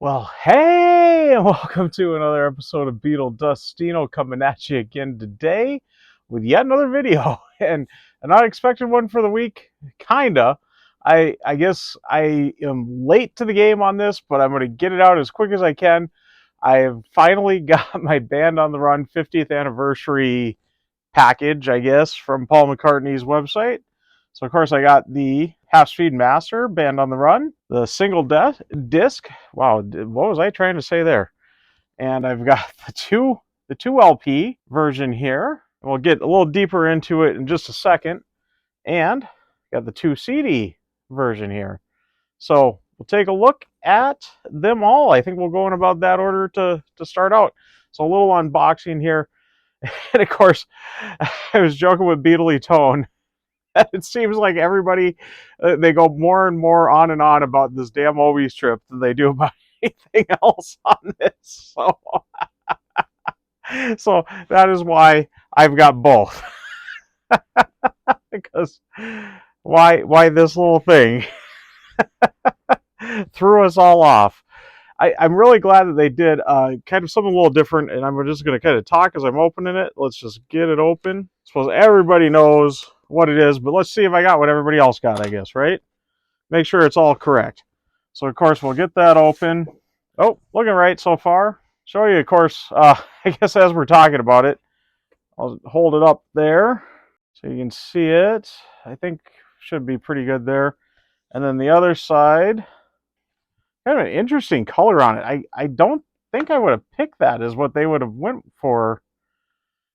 Well, hey, and welcome to another episode of Beetle Dustino coming at you again today with yet another video and an unexpected one for the week. Kinda. I guess I am late to the game on this, but I'm going to get it out as quick as I can. I have finally got my Band on the Run 50th anniversary package, I guess, from Paul McCartney's website. So, of course, I got the Half Speed Master, Band on the Run, the single disc. Wow, what was I trying to say there? And I've got the two LP version here. We'll get a little deeper into it in just a second. And got the 2 CD version here. So we'll take a look at them all. I think we'll go in about that order to start out. So a little unboxing here. And of course, I was joking with Beatley Tone. It seems like everybody, they go more and more on and on about this damn Obi's trip than they do about anything else on this. So that is why I've got both. Because why this little thing threw us all off. I'm really glad that they did kind of something a little different, and I'm just going to kind of talk as I'm opening it. Let's just get it open. I suppose everybody knows what it is, but let's see if I got what everybody else got, I guess, right? Make sure it's all correct. So, of course, we'll get that open. Oh, looking right so far. Show you, of course, I guess as we're talking about it, I'll hold it up there so you can see it. I think should be pretty good there. And then the other side, kind of an interesting color on it. I don't think I would have picked that as what they would have went for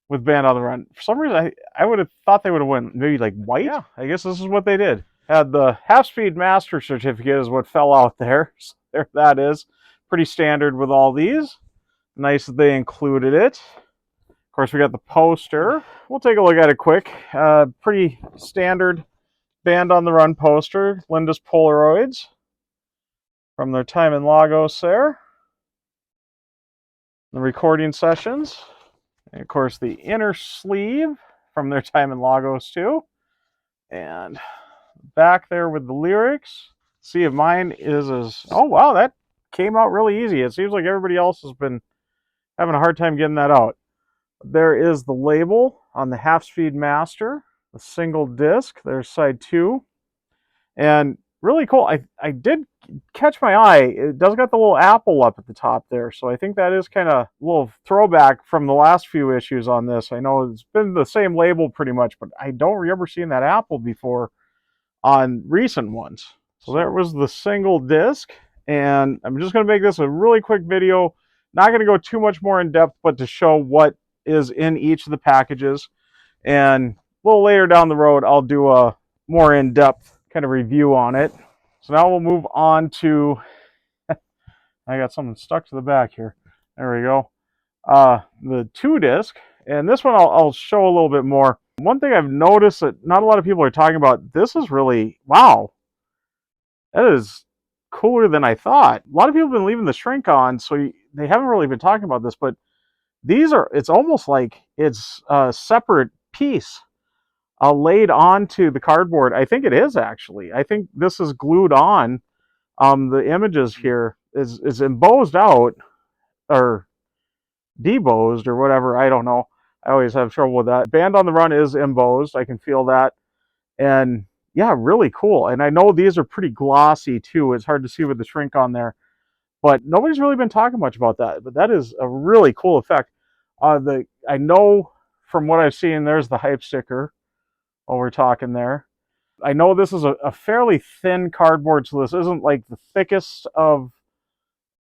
with Band on the Run. For some reason, I would have thought they would have went maybe like white. Yeah, I guess this is what they did. Had the half-speed master certificate is what fell out there. So there that is. Pretty standard with all these. Nice that they included it. Of course, we got the poster. We'll take a look at it quick. Pretty standard Band on the Run poster. Linda's Polaroids from their time in Lagos there. The recording sessions. And of course, the inner sleeve from their time in Lagos too. And back there with the lyrics. See if mine is as... Oh, wow, that came out really easy. It seems like everybody else has been having a hard time getting that out. There is the label on the Half Speed Master, the single disc. There's side 2. And really cool. I did catch my eye. It does got the little apple up at the top there. So I think that is kind of a little throwback from the last few issues on this. I know it's been the same label pretty much, but I don't remember seeing that apple before on recent ones. So there was the single disc. And I'm just going to make this a really quick video. Not going to go too much more in depth, but to show what is in each of the packages. And a little later down the road, I'll do a more in-depth kind of review on it. So now we'll move on to, I got something stuck to the back here. There we go. The 2 disc, and this one I'll show a little bit more. One thing I've noticed that not a lot of people are talking about, this is really, wow, that is cooler than I thought. A lot of people have been leaving the shrink on, so they haven't really been talking about this, but these are, it's almost like it's a separate piece laid onto the cardboard. I think it is actually. I think this is glued on. The images here is embossed out or debossed or whatever. I don't know. I always have trouble with that. Band on the Run is embossed. I can feel that. And yeah, really cool. And I know these are pretty glossy too. It's hard to see with the shrink on there. But nobody's really been talking much about that. But that is a really cool effect. I know from what I've seen, there's the hype sticker. While we're talking there. I know this is a fairly thin cardboard, so this isn't like the thickest of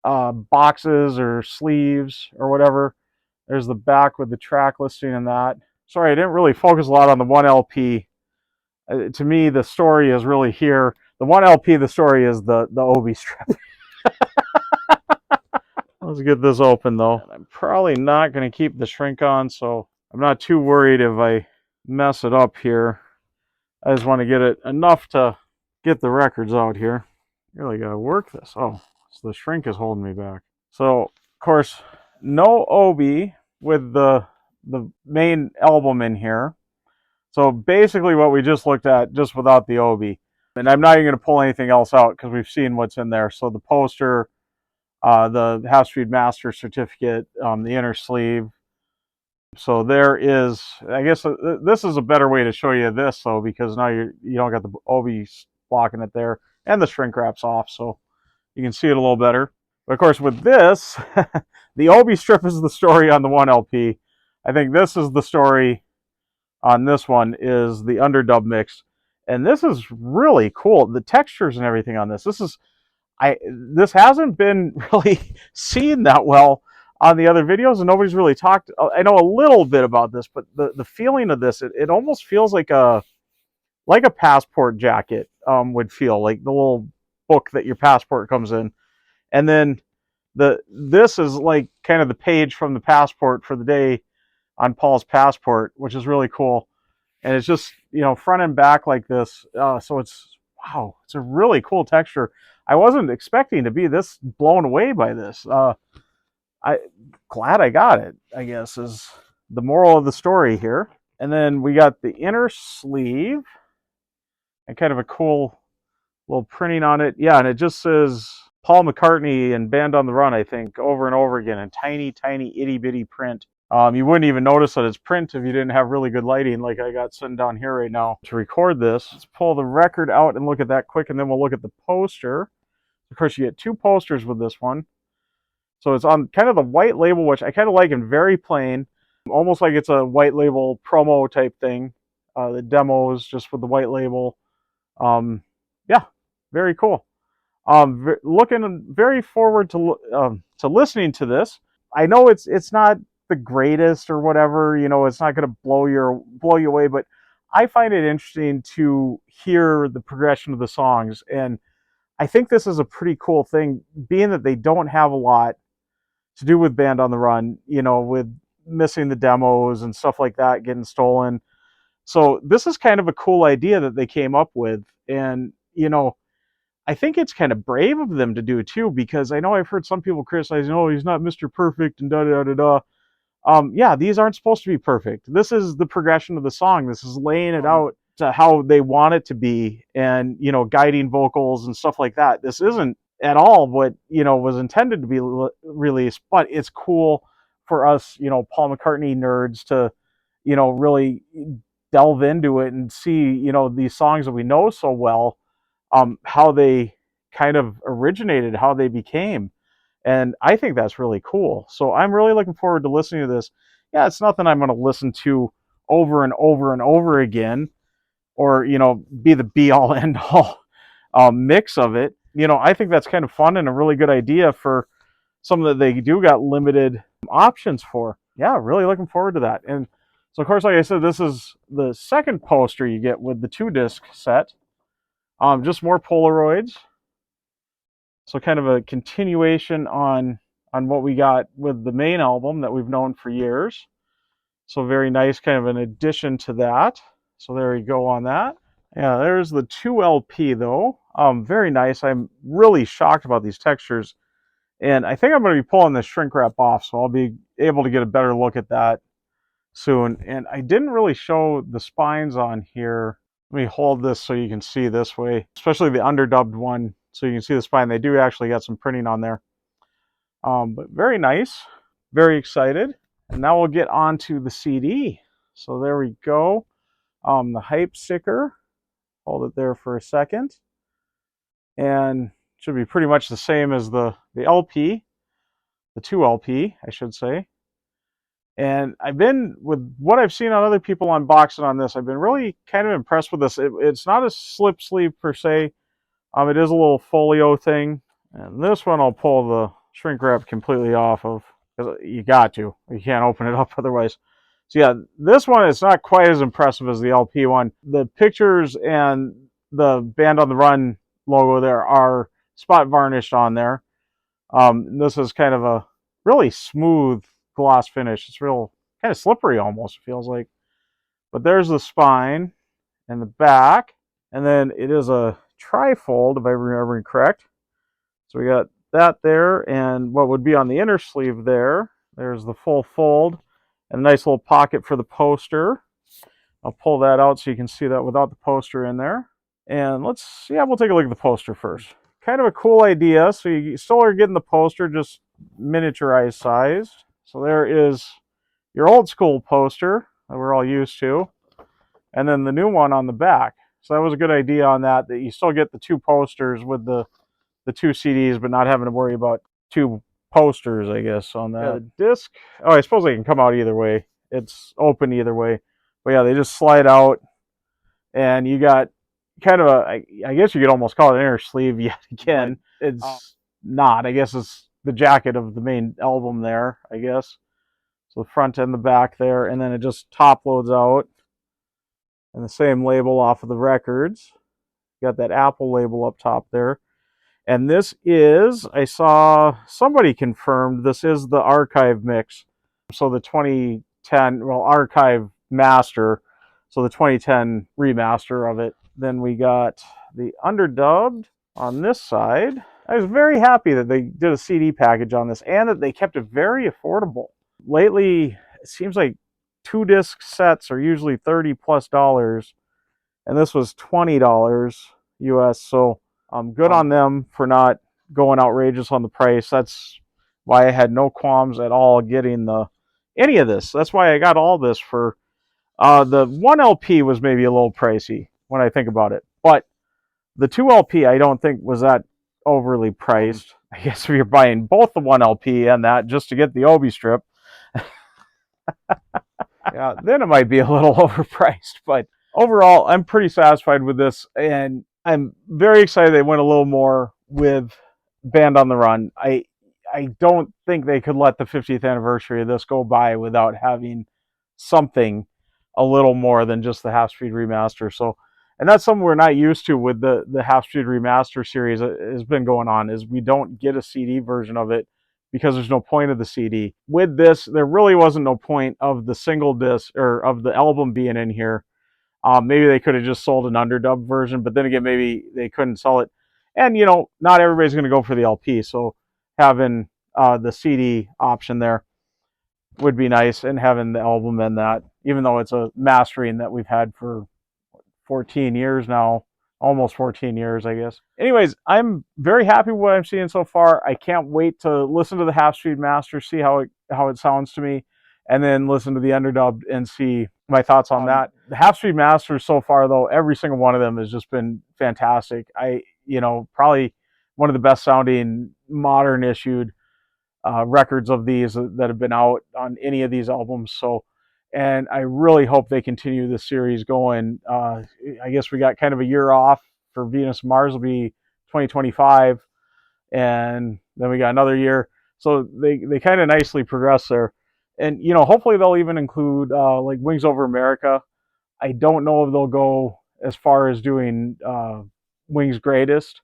boxes or sleeves or whatever. There's the back with the track listing and that. Sorry, I didn't really focus a lot on the 1 LP. To me, the story is really here. The 1 LP, the story is the Obi strip. Let's get this open though. I'm probably not going to keep the shrink on, so I'm not too worried if I mess it up here. I just want to get it enough to get the records out here. Really got to work this. Oh, so the shrink is holding me back. So, of course, no Obi with the main album in here. So basically what we just looked at, just without the Obi. And I'm not even going to pull anything else out because we've seen what's in there. So the poster, the Half-Speed Master certificate, the inner sleeve. So there is, I guess this is a better way to show you this though, because now you don't got the obi blocking it there, and the shrink wrap's off, so you can see it a little better. But of course with this, the obi strip is the story on the 1LP. I think this is the story on this one, is the Underdubbed mix. And this is really cool. The textures and everything on this. This hasn't been really seen that well on the other videos, and nobody's really talked. I know a little bit about this, but the feeling of this, it almost feels like a passport jacket would feel, like the little book that your passport comes in. And then this is like kind of the page from the passport for the day on Paul's passport, which is really cool. And it's just, front and back like this. So it's, wow, it's a really cool texture. I wasn't expecting to be this blown away by this. I'm glad I got it, I guess, is the moral of the story here. And then we got the inner sleeve and kind of a cool little printing on it. Yeah, and it just says Paul McCartney and Band on the Run, I think, over and over again in tiny, tiny, itty bitty print. You wouldn't even notice that it's print if you didn't have really good lighting like I got sitting down here right now to record this. Let's pull the record out and look at that quick, and then we'll look at the poster. Of course, you get two posters with this one. So it's on kind of the white label, which I kind of like, and very plain, almost like it's a white label promo type thing. The demos just with the white label. Yeah, very cool. Looking very forward to listening to this. I know it's not the greatest or whatever, it's not going to blow you away, but I find it interesting to hear the progression of the songs, and I think this is a pretty cool thing, being that they don't have a lot to do with Band on the Run, with missing the demos and stuff like that getting stolen. So this is kind of a cool idea that they came up with, and I think it's kind of brave of them to do it too, because I know I've heard some people criticizing, oh, he's not Mr. Perfect and da da da da. Yeah, these aren't supposed to be perfect. This is the progression of the song. This is laying it out to how they want it to be, and guiding vocals and stuff like that. This isn't at all what was intended to be released, but it's cool for us, Paul McCartney nerds, to really delve into it and see these songs that we know so well, how they kind of originated, how they became. And I think that's really cool. So I'm really looking forward to listening to this. Yeah, it's nothing I'm going to listen to over and over and over again, or be the be all end all mix of it. I think that's kind of fun and a really good idea for something that they do got limited options for. Yeah, really looking forward to that. And so, of course, like I said, this is the second poster you get with the 2-disc set. Just more Polaroids. So kind of a continuation on what we got with the main album that we've known for years. So very nice, kind of an addition to that. So there we go on that. Yeah, there's the 2LP though. Very nice. I'm really shocked about these textures. And I think I'm going to be pulling this shrink wrap off, so I'll be able to get a better look at that soon. And I didn't really show the spines on here. Let me hold this so you can see this way, especially the underdubbed one, so you can see the spine. They do actually got some printing on there. But very nice, very excited. And now we'll get on to the CD. So there we go. The hype sticker, hold it there for a second. And should be pretty much the same as the LP, the 2LP, I should say. And I've been, with what I've seen on other people unboxing on this, I've been really kind of impressed with this. It's not a slip sleeve per se. It is a little folio thing. And this one I'll pull the shrink wrap completely off of, because you got to. You can't open it up otherwise. So yeah, this one is not quite as impressive as the LP one. The pictures and the Band on the Run logo there are spot varnished on there. This is kind of a really smooth gloss finish. It's real kind of slippery almost, it feels like. But there's the spine and the back. And then it is a trifold, if I'm remembering correct. So we got that there, and what would be on the inner sleeve there. There's the full fold and a nice little pocket for the poster. I'll pull that out so you can see that without the poster in there. And we'll take a look at the poster first. kind of a cool idea. So you still are getting the poster, just miniaturized sized. So there is your old school poster that we're all used to, and then the new one on the back. So that was a good idea on that, that you still get the two posters with the two CDs, but not having to worry about two posters, I guess, on that. Yeah, the disc, oh, I suppose they can come out either way. It's open either way. But yeah, they just slide out, and you got kind of a, I guess you could almost call it an inner sleeve yet again. But it's not. I guess it's the jacket of the main album there, I guess. So the front and the back there, and then it just top loads out. And the same label off of the records. Got that Apple label up top there. And this is, I saw somebody confirmed, this is the archive mix. So the 2010, well, archive master. So the 2010 remaster of it. Then we got the Underdubbed on this side. I was very happy that they did a CD package on this and that they kept it very affordable. Lately, it seems like 2-disc sets are usually $30+ and this was $20 US. So good on them for not going outrageous on the price. That's why I had no qualms at all getting any of this. That's why I got all this for the 1 LP was maybe a little pricey when I think about it, but the 2 LP I don't think was that overly priced. I guess if you're buying both the 1 LP and that just to get the Obi strip, yeah, then it might be a little overpriced. But overall, I'm pretty satisfied with this, and I'm very excited they went a little more with Band on the Run. I don't think they could let the 50th anniversary of this go by without having something a little more than just the Half Speed Remaster. So, and that's something we're not used to with the Half Speed Remaster series has been going on, is we don't get a CD version of it because there's no point of the CD. With this, there really wasn't no point of the single disc or of the album being in here. Maybe they could have just sold an underdubbed version, but then again, maybe they couldn't sell it. And, you know, not everybody's going to go for the LP, so having the CD option there would be nice, and having the album in that, even though it's a mastering that we've had for 14 years now, almost 14 years, I guess. Anyways, I'm very happy with what I'm seeing so far. I can't wait to listen to the Half Speed Master, see how it sounds to me, and then listen to the Underdubbed and see my thoughts on that. The Half Speed Masters so far, though, every single one of them has just been fantastic. Probably one of the best sounding modern issued records of these that have been out on any of these albums. So, and I really hope they continue this series going. I guess we got kind of a year off for Venus and Mars, will be 2025, and then we got another year. So they kind of nicely progress there. And, you know, hopefully they'll even include like Wings Over America. I don't know if they'll go as far as doing Wings Greatest,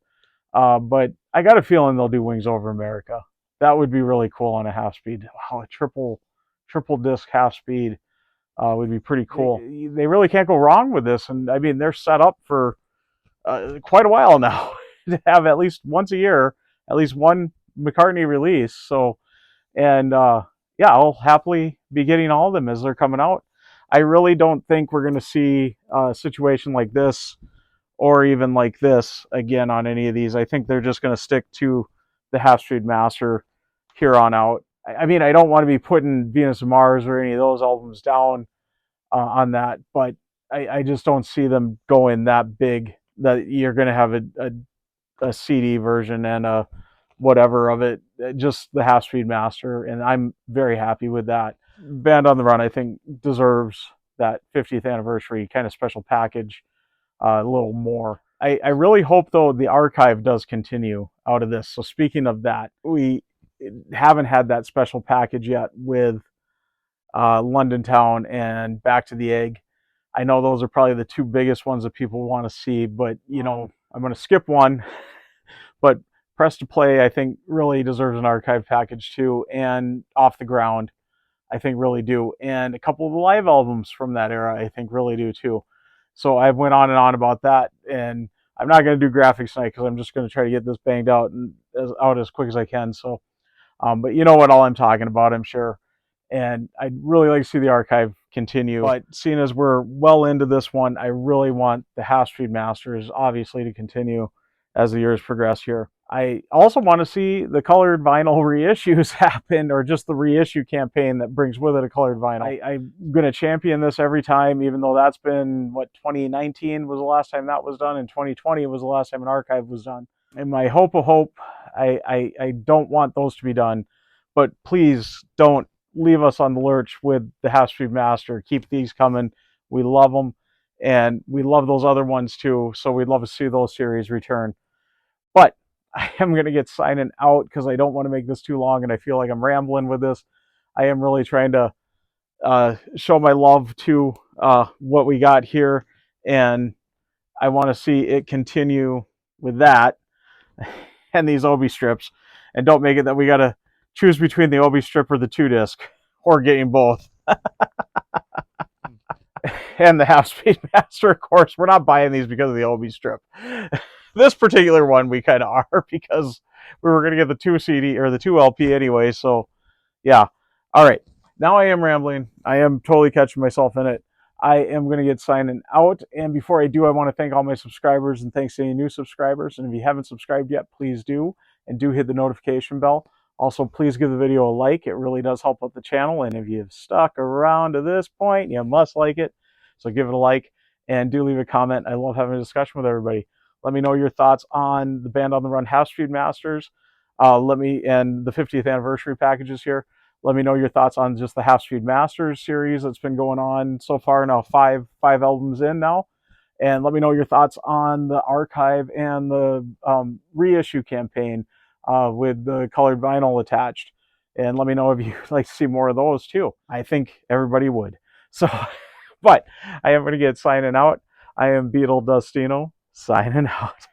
but I got a feeling they'll do Wings Over America. That would be really cool on a half speed. Wow, a triple disc half speed would be pretty cool. They really can't go wrong with this, and I mean they're set up for quite a while now to have at least once a year, at least one McCartney release. So, and yeah, I'll happily be getting all of them as they're coming out. I really don't think we're going to see a situation like this or even like this again on any of these. I think they're just going to stick to the Half Speed Master here on out. I mean, I don't want to be putting Venus and Mars or any of those albums down on that, but I just don't see them going that big that you're going to have a CD version and a whatever of it, just the Half Speed Master, and I'm very happy with that. Band on the Run, I think, deserves that 50th anniversary kind of special package a little more. I really hope, though, the archive does continue out of this. So speaking of that, we haven't had that special package yet with London Town and Back to the Egg. I know those are probably the two biggest ones that people want to see, but, you know, I'm going to skip one. But Press to Play, I think, really deserves an archive package too, and Off the Ground, I think, really do. And a couple of the live albums from that era, I think, really do too. So I went on and on about that, and I'm not going to do graphics tonight because I'm just going to try to get this banged out and out as quick as I can. So, but you know what all I'm talking about, I'm sure. And I'd really like to see the archive continue. But seeing as we're well into this one, I really want the Half Speed Masters, obviously, to continue as the years progress here. I also want to see the colored vinyl reissues happen, or just the reissue campaign that brings with it a colored vinyl. I'm going to champion this every time, even though that's been, what, 2019 was the last time that was done, and 2020 was the last time an archive was done. In my hope of hope, I don't want those to be done, but please don't leave us on the lurch with the Half Speed Master. Keep these coming. We love them, and we love those other ones too, so we'd love to see those series return. But I am going to get signing out because I don't want to make this too long, and I feel like I'm rambling with this. I am really trying to show my love to what we got here, and I want to see it continue with that and these Obi strips. And don't make it that we got to choose between the Obi strip or the 2-disc, or getting both. And the Half Speed Master, of course, we're not buying these because of the Obi strip. This particular one we kind of are, because we were going to get the 2 CD or the 2 LP anyway. So yeah. All right. Now I am rambling. I am totally catching myself in it. I am going to get signing out. And before I do, I want to thank all my subscribers, and thanks to any new subscribers. And if you haven't subscribed yet, please do. And do hit the notification bell. Also, please give the video a like. It really does help out the channel. And if you've stuck around to this point, you must like it. So give it a like, and do leave a comment. I love having a discussion with everybody. Let me know your thoughts on the Band on the Run Half Speed Masters. And the 50th anniversary packages here. Let me know your thoughts on just the Half Speed Masters series that's been going on so far now, five albums in now. And let me know your thoughts on the archive and the reissue campaign with the colored vinyl attached. And let me know if you'd like to see more of those too. I think everybody would. So, but I am going to get signing out. I am Beetle Dustino, signing out.